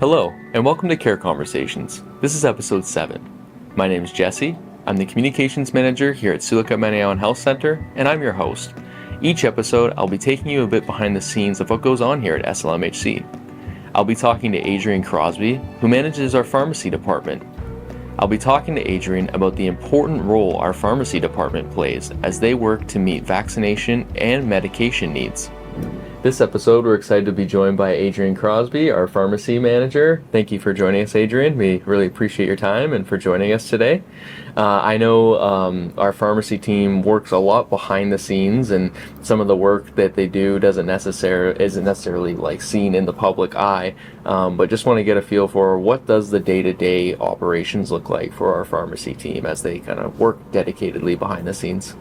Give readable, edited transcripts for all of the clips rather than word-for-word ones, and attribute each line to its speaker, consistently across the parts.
Speaker 1: Hello, and welcome to Care Conversations. This is episode 7. My name is Jesse. I'm the Communications Manager here at Sioux Health Center, and I'm your host. Each episode, I'll be taking you a bit behind the scenes of what goes on here at SLMHC. I'll be talking to Adrienne Crosby, who manages our pharmacy department. I'll be talking to Adrienne about the important role our pharmacy department plays as they work to meet vaccination and medication needs. This episode, we're excited to be joined by Adrienne Crosby, our pharmacy manager. Thank you for joining us, Adrienne. We really appreciate your time and for joining us today. I know our pharmacy team works a lot behind the scenes, and some of the work that they do isn't necessarily like seen in the public eye. But just want to get a feel for what does the day-to-day operations look like for our pharmacy team as they kind of work dedicatedly behind the scenes.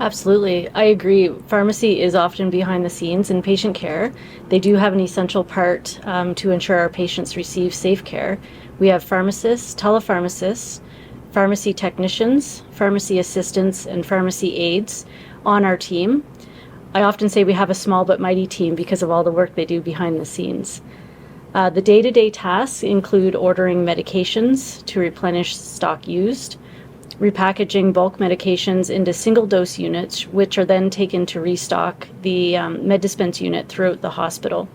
Speaker 2: Absolutely. I agree. Pharmacy is often behind the scenes in patient care. They do have an essential part to ensure our patients receive safe care. We have pharmacists, telepharmacists, pharmacy technicians, pharmacy assistants, and pharmacy aides on our team. I often say we have a small but mighty team because of all the work they do behind the scenes. The day-to-day tasks include ordering medications to replenish stock used, repackaging bulk medications into single-dose units, which are then taken to restock the med dispense unit throughout the hospital.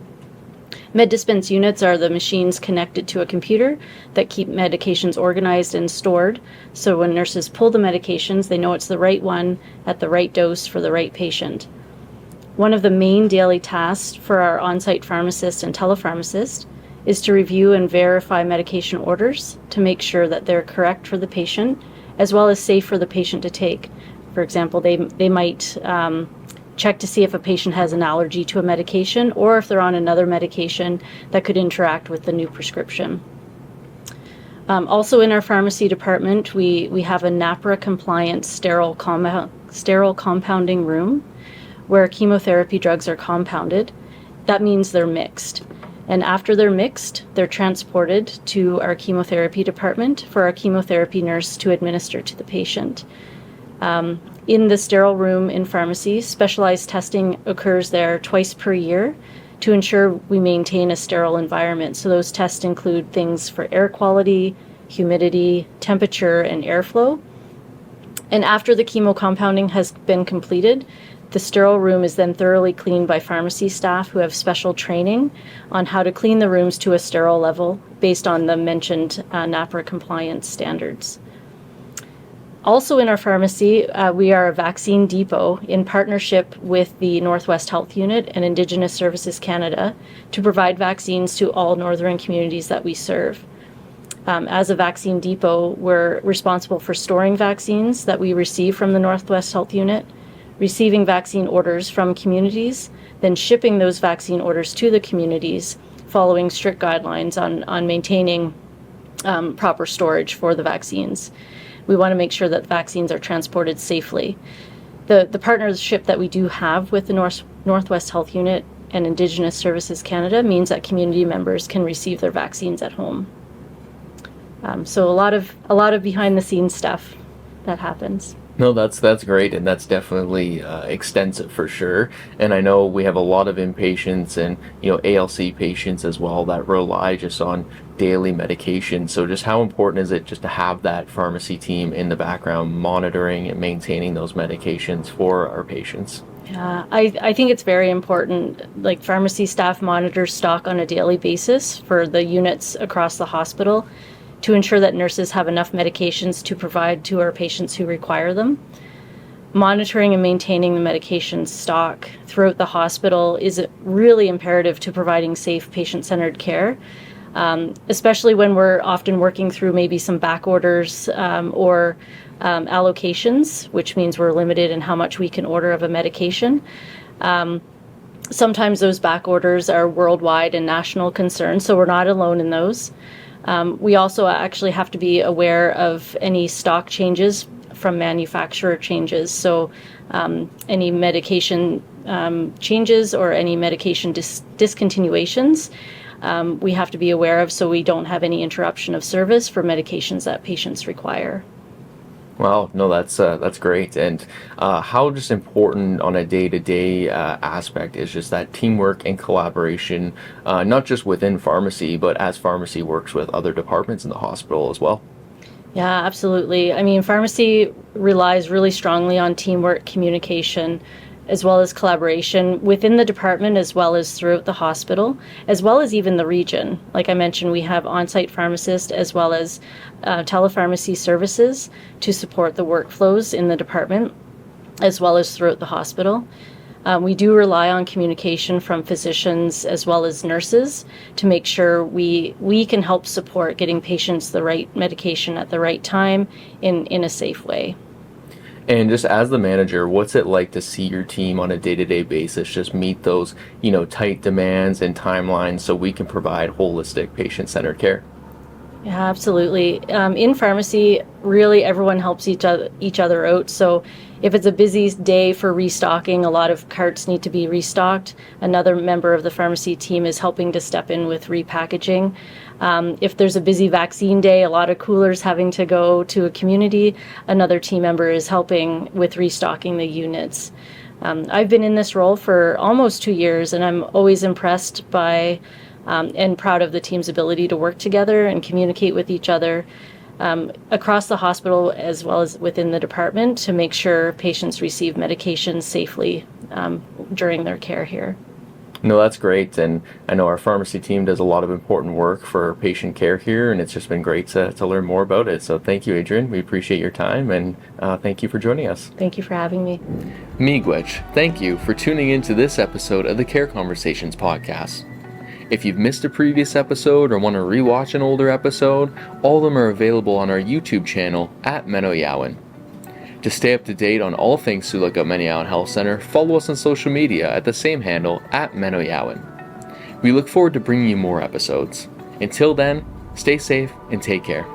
Speaker 2: Med dispense units are the machines connected to a computer that keep medications organized and stored, so when nurses pull the medications, they know it's the right one at the right dose for the right patient. One of the main daily tasks for our on-site pharmacist and telepharmacist is to review and verify medication orders to make sure that they're correct for the patient, as well as safe for the patient to take. For example, they might check to see if a patient has an allergy to a medication or if they're on another medication that could interact with the new prescription. Also in our pharmacy department, we have a NAPRA-compliant sterile compounding room where chemotherapy drugs are compounded. That means they're mixed. And after they're mixed, they're transported to our chemotherapy department for our chemotherapy nurse to administer to the patient. In the sterile room in pharmacy, specialized testing occurs there twice per year to ensure we maintain a sterile environment. So those tests include things for air quality, humidity, temperature, and airflow. And after the chemo compounding has been completed, the sterile room is then thoroughly cleaned by pharmacy staff who have special training on how to clean the rooms to a sterile level based on the mentioned NAPRA compliance standards. Also in our pharmacy, we are a vaccine depot in partnership with the Northwest Health Unit and Indigenous Services Canada to provide vaccines to all northern communities that we serve. As a vaccine depot, we're responsible for storing vaccines that we receive from the Northwest Health Unit, receiving vaccine orders from communities, then shipping those vaccine orders to the communities, following strict guidelines on maintaining proper storage for the vaccines. We want to make sure that vaccines are transported safely. The partnership that we do have with the Northwest Health Unit and Indigenous Services Canada means that community members can receive their vaccines at home. So a lot of behind the scenes stuff that happens.
Speaker 1: No, that's great, and that's definitely extensive for sure. And I know we have a lot of inpatients and ALC patients as well that rely just on daily medication. So just how important is it just to have that pharmacy team in the background monitoring and maintaining those medications for our patients?
Speaker 2: Yeah, I think it's very important. Like pharmacy staff monitor stock on a daily basis for the units across the hospital to ensure that nurses have enough medications to provide to our patients who require them. Monitoring and maintaining the medication stock throughout the hospital is really imperative to providing safe patient-centered care, especially when we're often working through maybe some back orders or allocations, which means we're limited in how much we can order of a medication. Sometimes those back orders are worldwide and national concerns, so we're not alone in those. We also actually have to be aware of any stock changes from manufacturer changes. So any medication changes or any medication discontinuations, we have to be aware of so we don't have any interruption of service for medications that patients require.
Speaker 1: Wow, no, that's great. And how just important on a day-to-day aspect is just that teamwork and collaboration, not just within pharmacy, but as pharmacy works with other departments in the hospital as well.
Speaker 2: Yeah, absolutely. I mean, pharmacy relies really strongly on teamwork, communication, as well as collaboration within the department, as well as throughout the hospital, as well as even the region. Like I mentioned, we have on-site pharmacists as well as telepharmacy services to support the workflows in the department, as well as throughout the hospital. We do rely on communication from physicians as well as nurses to make sure we can help support getting patients the right medication at the right time in a safe way.
Speaker 1: And just as the manager, what's it like to see your team on a day-to-day basis just meet those, tight demands and timelines so we can provide holistic patient-centered care?
Speaker 2: Yeah, absolutely. In pharmacy, really everyone helps each other out. So if it's a busy day for restocking, a lot of carts need to be restocked. Another member of the pharmacy team is helping to step in with repackaging. If there's a busy vaccine day, a lot of coolers having to go to a community, another team member is helping with restocking the units. I've been in this role for almost 2 years, and I'm always impressed by and proud of the team's ability to work together and communicate with each other across the hospital as well as within the department to make sure patients receive medication safely during their care here.
Speaker 1: No, that's great. And I know our pharmacy team does a lot of important work for patient care here, and it's just been great to learn more about it. So thank you, Adrienne. We appreciate your time, and thank you for joining us.
Speaker 2: Thank you for having me.
Speaker 1: Miigwech, thank you for tuning into this episode of the Care Conversations podcast. If you've missed a previous episode or want to rewatch an older episode, all of them are available on our YouTube channel at Meno. To stay up to date on all things Sioux Health Center, follow us on social media at the same handle at Meno. We look forward to bringing you more episodes. Until then, stay safe and take care.